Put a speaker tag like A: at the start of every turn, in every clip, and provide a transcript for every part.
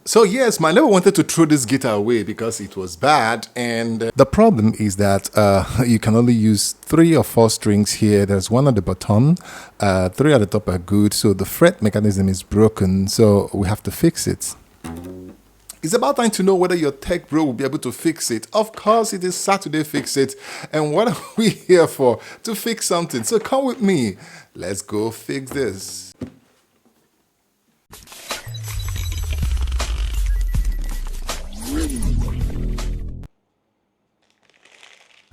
A: So yes, my neighbor wanted to throw this guitar away because it was bad, and the problem is that you can only use 3 or 4 strings here. There's one at the bottom, 3 at the top are good, so the fret mechanism is broken, so we have to fix it. It's about time to know whether your tech bro will be able to fix it. Of course, it is Saturday Fix It, and what are we here for? To fix something. So come with me. Let's go fix this.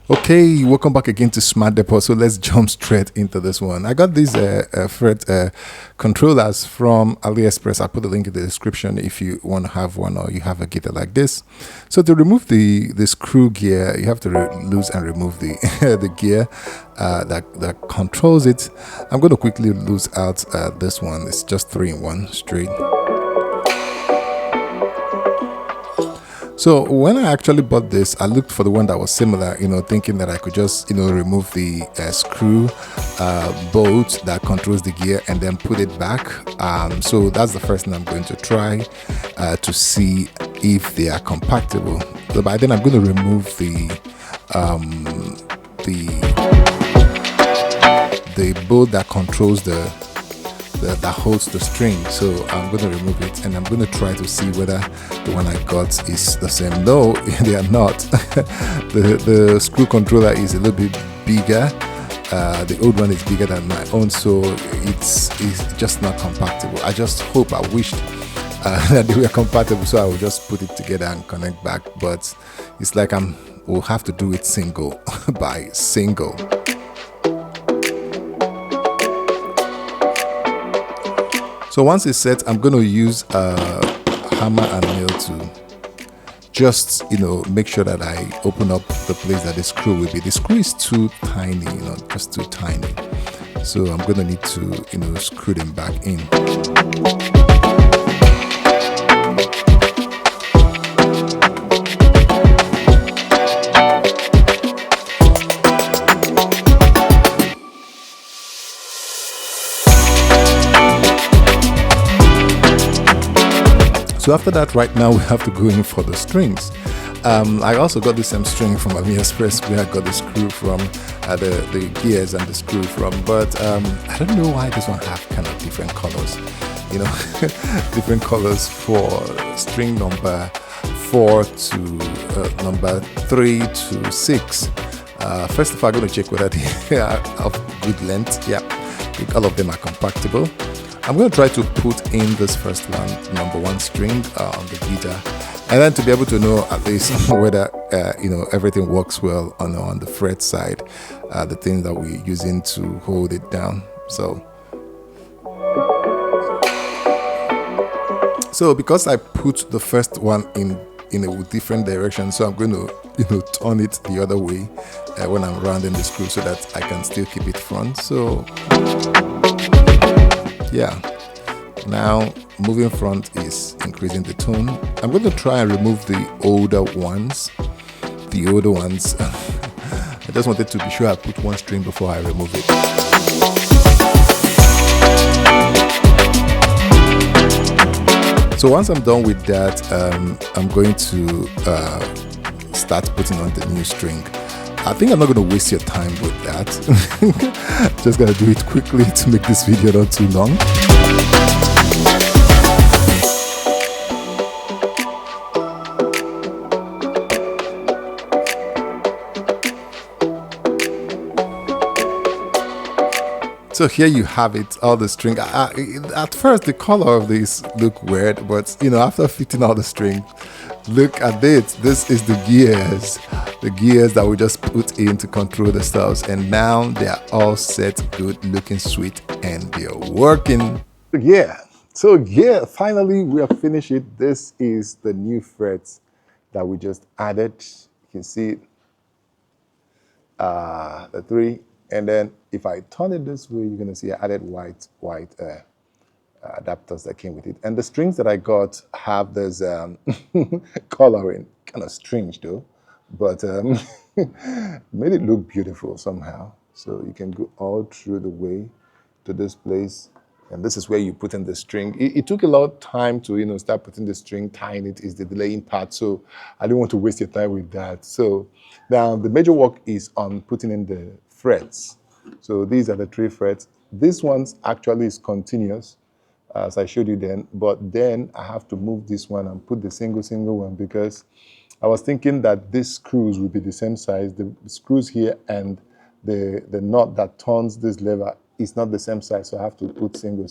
A: Okay, welcome back again to Smart Depot. So let's jump straight into this one. I got these fret controllers from AliExpress. I'll put the link in the description if you want to have one or you have a guitar like this. So to remove the screw gear, you have to lose and remove the the gear that controls it. I'm going to quickly lose out this one. It's just 3-in-1 straight. So when I actually bought this, I looked for the one that was similar, thinking that I could just, remove the screw bolt that controls the gear and then put it back. So that's the first thing I'm going to try to see if they are compatible. So by then I'm going to remove the bolt that controls that holds the string. So I'm going to remove it and I'm going to try to see whether the one I got is the same. No, they are not. the screw controller is a little bit bigger. The old one is bigger than my own, so it's just not compatible. I just hope, I wished that they were compatible, so I will just put it together and connect back, but it's like we'll have to do it single by single. So once it's set, I'm going to use a hammer and nail to just, make sure that I open up the place that the screw will be. The screw is too tiny, just too tiny. So I'm going to need to, screw them back in. So after that, right now we have to go in for the strings. I also got the same string from AliExpress where I got the screw from, the gears and the screw from, but I don't know why this one have kind of different colors, different colors for string number 4 to number 3 to 6. First of all, I'm going to check whether they are of good length. Yeah, I think all of them are compatible. I'm going to try to put in this first one, number 1 string on the guitar, and then to be able to know at least whether everything works well on the fret side, the thing that we're using to hold it down. So because I put the first one in a different direction, so I'm going to turn it the other way when I'm rounding the screw so that I can still keep it front. So yeah, now moving front is increasing the tone. I'm going to try and remove the older ones. I just wanted to be sure I put 1 string before I remove it. So once I'm done with that, I'm going to start putting on the new string. I think I'm not going to waste your time with that. Just going to do it quickly to make this video not too long. So here you have it, all the string. At first, the color of this look weird, but after fitting all the string, look at it. This is the gears that we just put in to control the stuffs, and now they are all set, good, looking sweet, and they're working. So finally we have finished it. This is the new frets that we just added. You can see the 3. And then if I turn it this way, you're going to see I added white adapters that came with it. And the strings that I got have this coloring. Kind of strange though, but made it look beautiful somehow. So you can go all through the way to this place And this is where you put in the string. It took a lot of time to, start putting the string, tying it is the delaying part. So I didn't want to waste your time with that. So now the major work is on putting in the frets. So these are the 3 frets. This one actually is continuous, as I showed you then, but then I have to move this one and put the single one because I was thinking that these screws would be the same size. The screws here and the knot that turns this lever is not the same size, so I have to put single.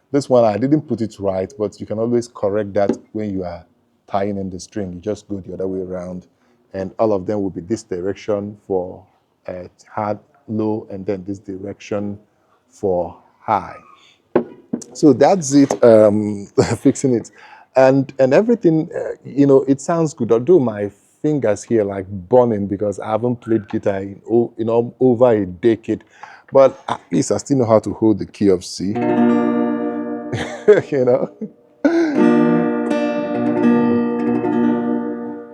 A: This one, I didn't put it right, but you can always correct that when you are tying in the string. You just go the other way around, and all of them will be this direction for hard, low, and then this direction for high. So that's it, fixing it, and everything. It sounds good. Although my fingers here like burning because I haven't played guitar in over a decade, but at least I still know how to hold the key of C. you know,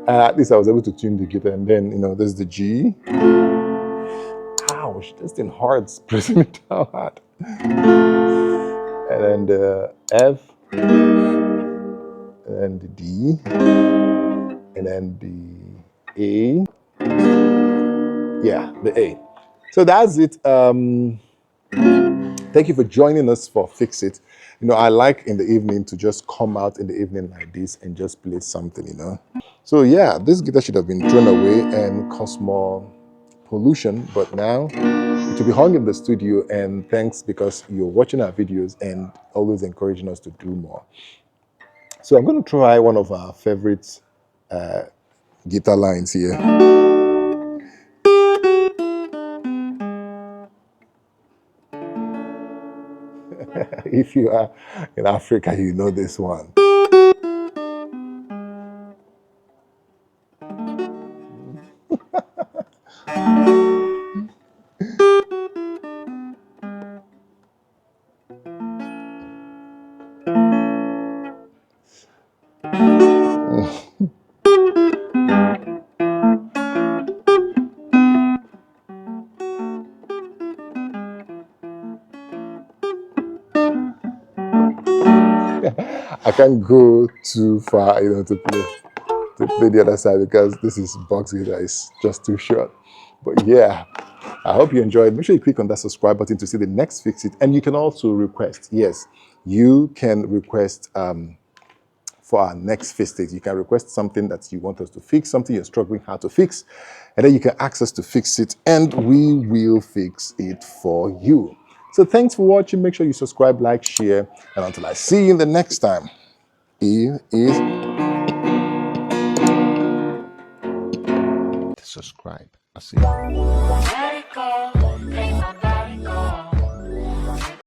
A: at least I was able to tune the guitar, and then there's the G. Ouch! This thing hurts pressing it down hard, and then the F, and then the D, and then the A. Yeah, the A. So that's it. Thank you for joining us for Fix It. I like in the evening to just come out in the evening like this and just play something. So yeah, this guitar should have been thrown away and cause more pollution, but now it will be hung in the studio, and thanks because you're watching our videos and always encouraging us to do more. So I'm going to try one of our favorite guitar lines here. If you are in Africa, you know this one. I can't go too far, to play the other side because this is box guitar is just too short. But yeah, I hope you enjoyed. Make sure you click on that subscribe button to see the next Fix It, and you can also request. Yes, you can request for our next Fix It. You can request something that you want us to fix, something you're struggling how to fix, and then you can ask us to fix it, and we will fix it for you. So thanks for watching. Make sure you subscribe, like, share, and until I see you in the next time, here is subscribe. I see you.